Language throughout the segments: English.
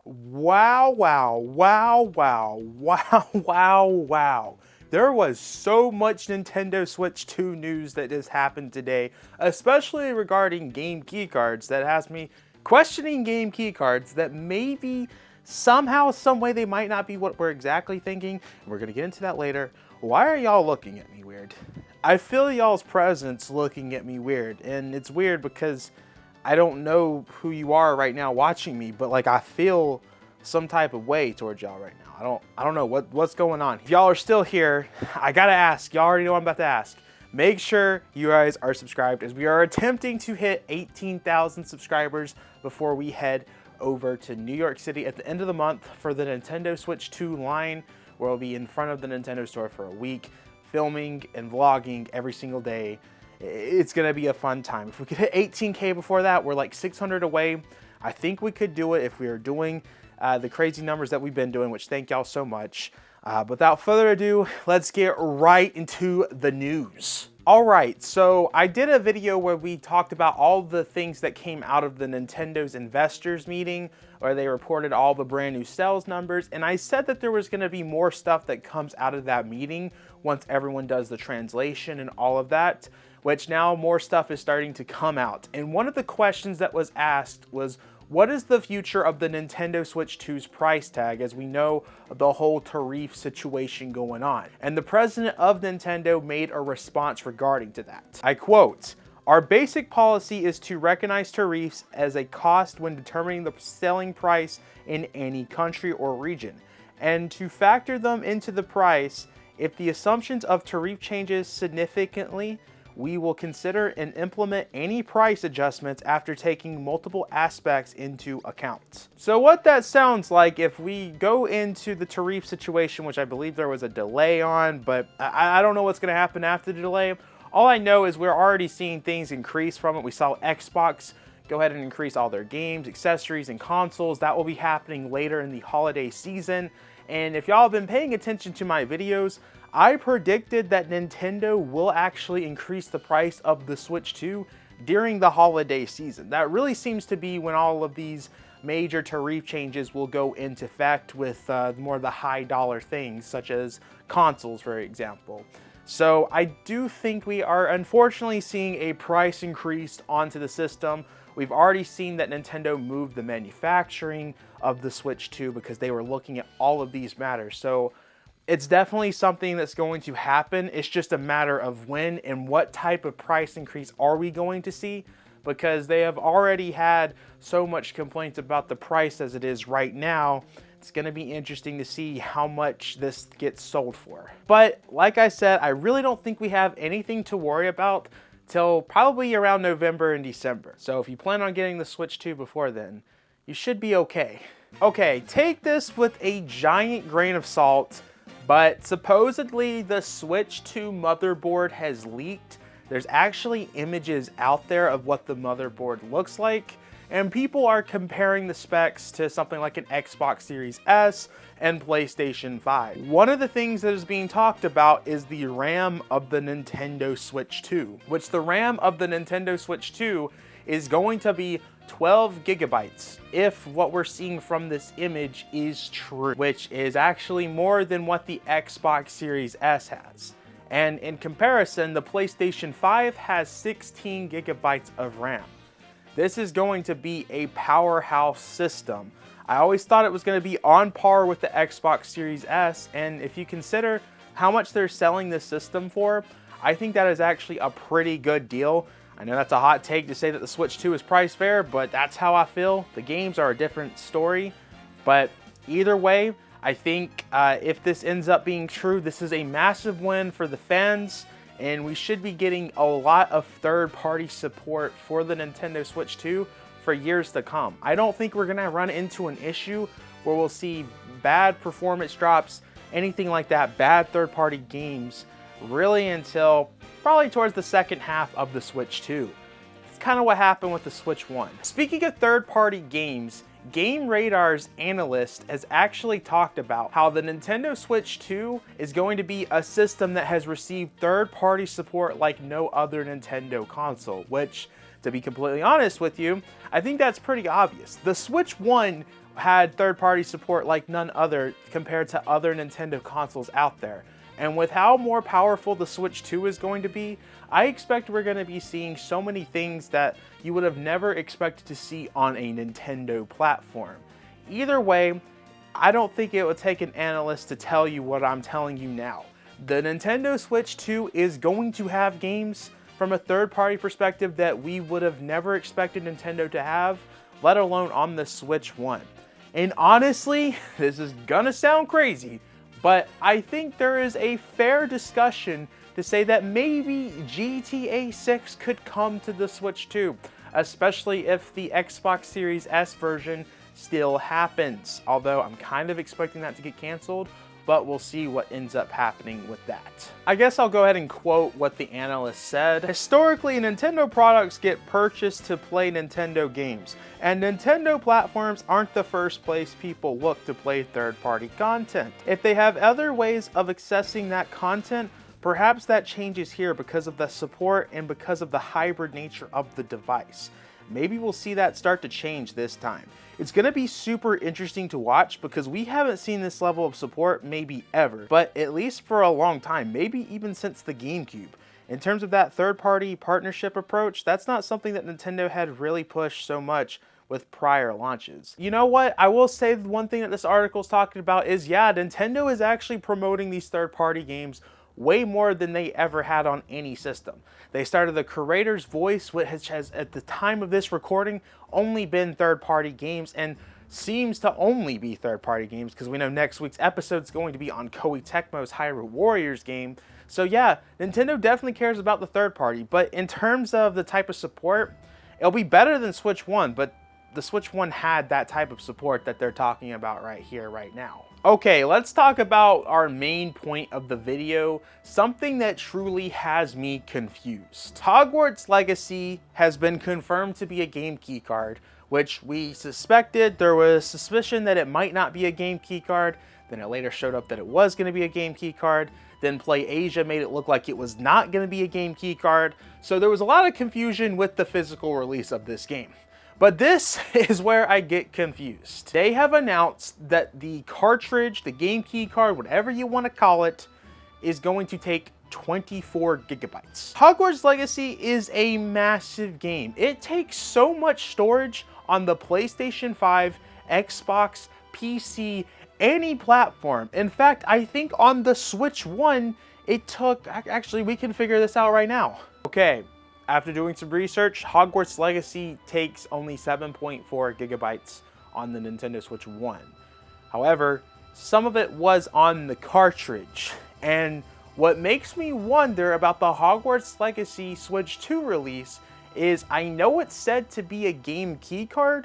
Wow, wow, wow, wow, wow, wow, wow. There was so much Nintendo Switch 2 news that just happened today, especially regarding game keycards, that has me questioning game keycards that maybe somehow, some way they might not be what we're exactly thinking. And we're gonna get into that later. Why are y'all looking at me weird? I feel y'all's presence looking at me weird, and it's weird because I don't know who you are right now watching me, but like I feel some type of way towards y'all right now. I don't know what's going on. If y'all are still here, I gotta ask, y'all already know what I'm about to ask. Make sure you guys are subscribed, as we are attempting to hit 18,000 subscribers before we head over to New York City at the end of the month for the Nintendo Switch 2 line, where we'll be in front of the Nintendo store for a week, filming and vlogging every single day. It's gonna be a fun time. If we could hit 18K before that, we're like 600 away. I think we could do it if we are doing the crazy numbers that we've been doing, which thank y'all so much. Without further ado, let's get right into the news. All right, so I did a video where we talked about all the things that came out of the Nintendo's investors meeting, where they reported all the brand new sales numbers, and I said that there was gonna be more stuff that comes out of that meeting once everyone does the translation and all of that, which now more stuff is starting to come out. And one of the questions that was asked was, what is the future of the Nintendo Switch 2's price tag, as we know the whole tariff situation going on? And the president of Nintendo made a response regarding to that. I quote, "Our basic policy is to recognize tariffs as a cost when determining the selling price in any country or region, and to factor them into the price. If the assumptions of tariff changes significantly, we will consider and implement any price adjustments after taking multiple aspects into account." So what that sounds like, if we go into the tariff situation, which I believe there was a delay on, but I don't know what's gonna happen after the delay. All I know is we're already seeing things increase from it. We saw Xbox go ahead and increase all their games, accessories, and consoles. That will be happening later in the holiday season. And if y'all have been paying attention to my videos, I predicted that Nintendo will actually increase the price of the Switch 2 during the holiday season. That really seems to be when all of these major tariff changes will go into effect, with more of the high dollar things, such as consoles, for example. So I do think we are unfortunately seeing a price increase onto the system. We've already seen that Nintendo moved the manufacturing of the Switch 2 because they were looking at all of these matters. So it's definitely something that's going to happen. It's just a matter of when and what type of price increase are we going to see, because they have already had so much complaints about the price as it is right now. It's going to be interesting to see how much this gets sold for. But like I said, I really don't think we have anything to worry about till probably around November and December. So if you plan on getting the Switch 2 before then, you should be okay. Okay, take this with a giant grain of salt, but supposedly the Switch 2 motherboard has leaked. There's actually images out there of what the motherboard looks like, and people are comparing the specs to something like an Xbox Series S and PlayStation 5. One of the things that is being talked about is the RAM of the Nintendo Switch 2, which the RAM of the Nintendo Switch 2 is going to be 12 gigabytes, if what we're seeing from this image is true, which is actually more than what the Xbox Series S has. And in comparison, the PlayStation 5 has 16 gigabytes of RAM. This is going to be a powerhouse system. I always thought it was going to be on par with the Xbox Series S, and if you consider how much they're selling this system for, I think that is actually a pretty good deal. I know that's a hot take to say that the Switch 2 is price fair, but that's how I feel. The games are a different story, but either way, I think if this ends up being true, this is a massive win for the fans, and we should be getting a lot of third-party support for the Nintendo Switch 2 for years to come. I don't think we're gonna run into an issue where we'll see bad performance drops, anything like that, bad third-party games, really until probably towards the second half of the Switch 2. It's kind of what happened with the Switch 1. Speaking of third-party games, Game Radar's analyst has actually talked about how the Nintendo Switch 2 is going to be a system that has received third-party support like no other Nintendo console, which, to be completely honest with you, I think that's pretty obvious. The Switch 1 had third-party support like none other compared to other Nintendo consoles out there. And with how more powerful the Switch 2 is going to be, I expect we're going to be seeing so many things that you would have never expected to see on a Nintendo platform. Either way, I don't think it would take an analyst to tell you what I'm telling you now. The Nintendo Switch 2 is going to have games from a third-party perspective that we would have never expected Nintendo to have, let alone on the Switch 1. And honestly, this is gonna sound crazy, but I think there is a fair discussion to say that maybe GTA 6 could come to the Switch 2, especially if the Xbox Series S version still happens. Although I'm kind of expecting that to get canceled, but we'll see what ends up happening with that. I guess I'll go ahead and quote what the analyst said. Historically, Nintendo products get purchased to play Nintendo games, and Nintendo platforms aren't the first place people look to play third-party content. If they have other ways of accessing that content, perhaps that changes here because of the support and because of the hybrid nature of the device. Maybe we'll see that start to change this time. It's going to be super interesting to watch because we haven't seen this level of support maybe ever, but at least for a long time, maybe even since the GameCube. In terms of that third-party partnership approach, that's not something that Nintendo had really pushed so much with prior launches. You know what? I will say one thing that this article is talking about is, yeah, Nintendo is actually promoting these third-party games way more than they ever had on any system. They started the Curator's Voice, which has at the time of this recording only been third-party games and seems to only be third-party games because we know next week's episode is going to be on Koei Tecmo's Hyrule Warriors game. So yeah, Nintendo definitely cares about the third party, but in terms of the type of support, it'll be better than Switch 1, but the Switch 1 had that type of support that they're talking about right here, right now. Okay, let's talk about our main point of the video, something that truly has me confused. Hogwarts Legacy has been confirmed to be a game keycard, which we suspected. There was suspicion that it might not be a game keycard, then it later showed up that it was going to be a game keycard, then Play Asia made it look like it was not going to be a game keycard, so there was a lot of confusion with the physical release of this game. But this is where I get confused. They have announced that the cartridge, the game key card, whatever you want to call it, is going to take 24 gigabytes. Hogwarts Legacy is a massive game. It takes so much storage on the PlayStation 5, Xbox, PC, any platform. In fact, I think on the Switch 1, it took, actually we can figure this out right now. Okay. After doing some research, Hogwarts Legacy takes only 7.4 gigabytes on the Nintendo Switch 1. However, some of it was on the cartridge. And what makes me wonder about the Hogwarts Legacy Switch 2 release is I know it's said to be a game keycard,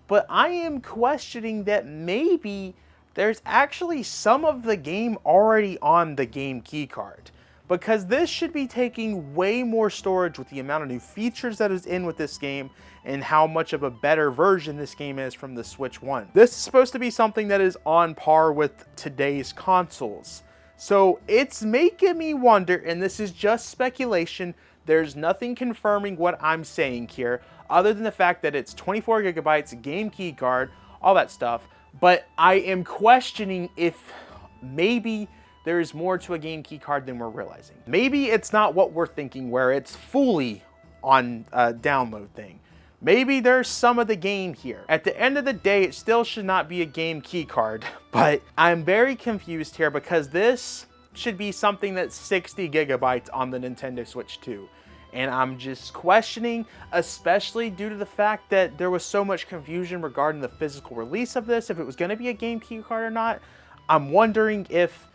but I am questioning that maybe there's actually some of the game already on the game keycard. Because this should be taking way more storage with the amount of new features that is in with this game and how much of a better version this game is from the Switch 1. This is supposed to be something that is on par with today's consoles. So it's making me wonder, and this is just speculation, there's nothing confirming what I'm saying here, other than the fact that it's 24 gigabytes, game key card, all that stuff. But I am questioning if maybe there is more to a game key card than we're realizing. Maybe it's not what we're thinking where it's fully on a download thing. Maybe there's some of the game here. At the end of the day, it still should not be a game key card, but I'm very confused here because this should be something that's 60 gigabytes on the Nintendo Switch 2. And I'm just questioning, especially due to the fact that there was so much confusion regarding the physical release of this, if it was gonna be a game key card or not. I'm wondering if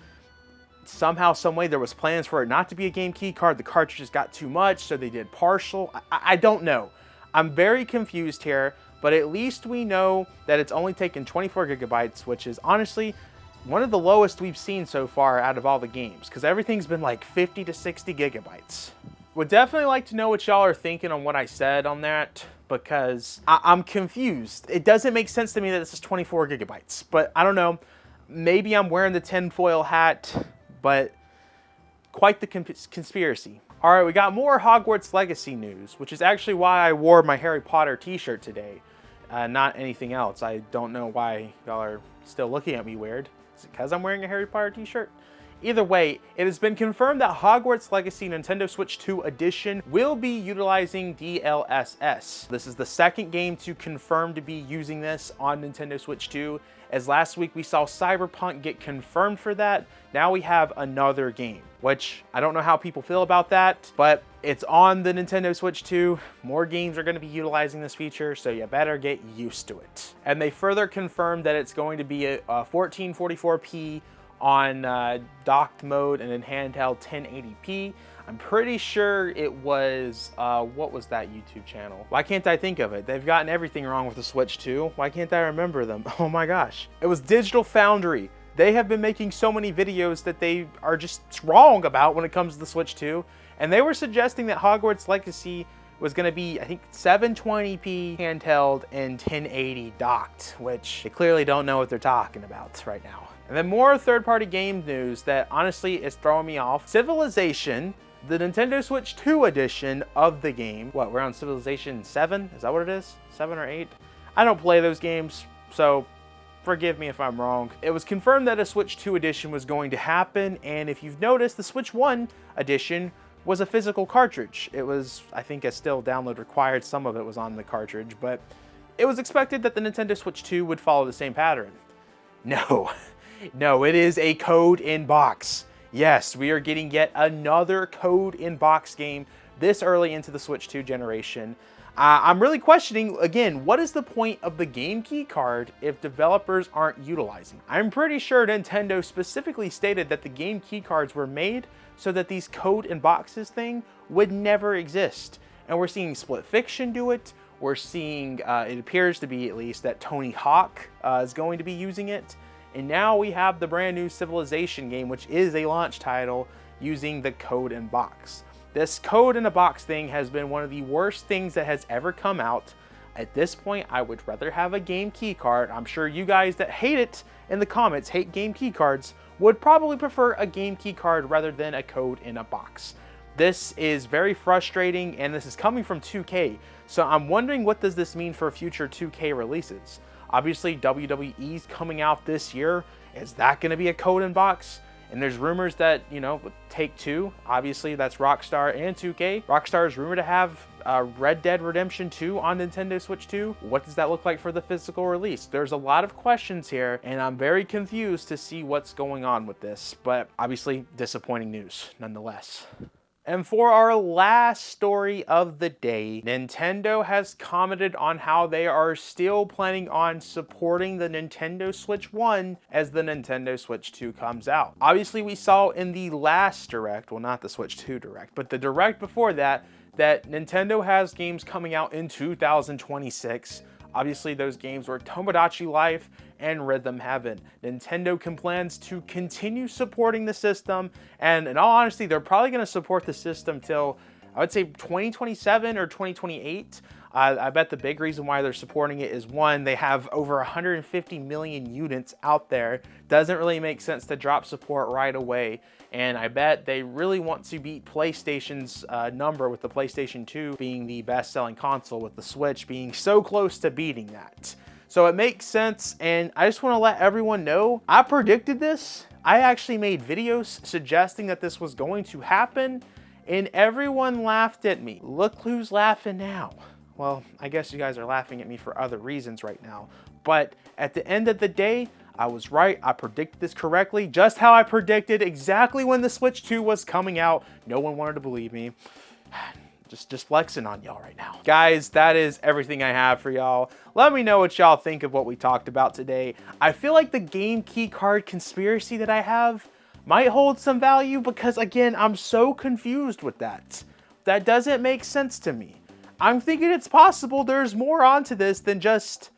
somehow, some way there was plans for it not to be a game key card, the cartridges got too much, so they did partial. I don't know. I'm very confused here, but at least we know that it's only taken 24 gigabytes, which is honestly one of the lowest we've seen so far out of all the games, because everything's been like 50 to 60 gigabytes. Would definitely like to know what y'all are thinking on what I said on that, because I'm confused. It doesn't make sense to me that this is 24 gigabytes, but I don't know. Maybe I'm wearing the tinfoil hat, but quite the conspiracy. All right, we got more Hogwarts Legacy news, which is actually why I wore my Harry Potter t-shirt today. not anything else. I don't know why y'all are still looking at me weird. Is it because I'm wearing a Harry Potter t-shirt? Either way, it has been confirmed that Hogwarts Legacy Nintendo Switch 2 Edition will be utilizing DLSS. This is the second game to confirm to be using this on Nintendo Switch 2, as last week we saw Cyberpunk get confirmed for that. Now we have another game, which I don't know how people feel about that, but it's on the Nintendo Switch 2. More games are going to be utilizing this feature, so you better get used to it. And they further confirmed that it's going to be a 1444p on docked mode and in handheld 1080p. I'm pretty sure it was, what was that YouTube channel? Why can't I think of it? They've gotten everything wrong with the Switch 2. Why can't I remember them? Oh my gosh. It was Digital Foundry. They have been making so many videos that they are just wrong about when it comes to the Switch 2. And they were suggesting that Hogwarts Legacy was going to be, I think, 720p handheld and 1080 docked, which they clearly don't know what they're talking about right now. And then more third-party game news that honestly is throwing me off. Civilization, the Nintendo Switch 2 edition of the game. What, we're on Civilization 7? Is that what it is? 7 or 8? I don't play those games, so forgive me if I'm wrong. It was confirmed that a Switch 2 edition was going to happen, and if you've noticed, the Switch 1 edition was a physical cartridge. It was, I think, it's still download required. Some of it was on the cartridge, but it was expected that the Nintendo Switch 2 would follow the same pattern. No. No, it is a code in box. Yes, we are getting yet another code in box game this early into the Switch 2 generation. I'm really questioning, again, what is the point of the game key card if developers aren't utilizing it? I'm pretty sure Nintendo specifically stated that the game key cards were made so that these code in boxes thing would never exist. And we're seeing Split Fiction do it. We're seeing, it appears to be at least, that Tony Hawk is going to be using it. And now we have the brand new Civilization game, which is a launch title, using the code in box. This code in a box thing has been one of the worst things that has ever come out. At this point, I would rather have a game key card. I'm sure you guys that hate it in the comments, hate game key cards, would probably prefer a game key card rather than a code in a box. This is very frustrating, and this is coming from 2K. So I'm wondering, what does this mean for future 2K releases? Obviously, WWE's coming out this year. Is that going to be a code in box? And there's rumors that, you know, Take-Two, obviously that's Rockstar and 2K. Rockstar is rumored to have Red Dead Redemption 2 on Nintendo Switch 2. What does that look like for the physical release? There's a lot of questions here, and I'm very confused to see what's going on with this. But obviously, disappointing news nonetheless. And for our last story of the day, Nintendo has commented on how they are still planning on supporting the Nintendo Switch 1 as the Nintendo Switch 2 comes out. Obviously, we saw in the last Direct, well, not the Switch 2 Direct, but the Direct before that, that Nintendo has games coming out in 2026. Obviously, those games were Tomodachi Life and Rhythm Heaven. Nintendo plans to continue supporting the system, and in all honesty, they're probably going to support the system till, I would say, 2027 or 2028. I bet the big reason why they're supporting it is, one, they have over 150 million units out there. Doesn't really make sense to drop support right away. And I bet they really want to beat PlayStation's number, with the PlayStation 2 being the best-selling console, with the Switch being so close to beating that. So it makes sense, and I just want to let everyone know, I predicted this. I actually made videos suggesting that this was going to happen, and everyone laughed at me. Look who's laughing now. Well, I guess you guys are laughing at me for other reasons right now. But at the end of the day, I was right. I predicted this correctly, just how I predicted exactly when the Switch 2 was coming out. No one wanted to believe me. Just flexing on y'all right now. Guys, that is everything I have for y'all. Let me know what y'all think of what we talked about today. I feel like the game key card conspiracy that I have might hold some value, because again, I'm so confused with that. That doesn't make sense to me. I'm thinking it's possible there's more onto this than just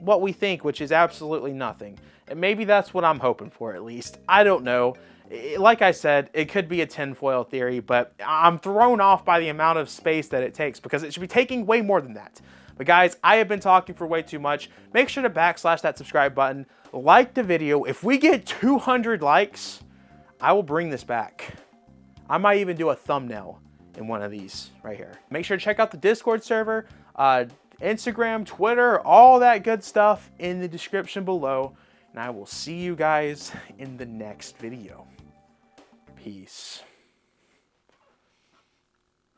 what we think, which is absolutely nothing. And maybe that's what I'm hoping for, at least. I don't know. Like I said, it could be a tinfoil theory, but I'm thrown off by the amount of space that it takes, because it should be taking way more than that. But guys, I have been talking for way too much. Make sure to backslash that subscribe button. Like the video. If we get 200 likes, I will bring this back. I might even do a thumbnail in one of these right here. Make sure to check out the Discord server. Instagram, Twitter, all that good stuff in the description below. And I will see you guys in the next video. Peace.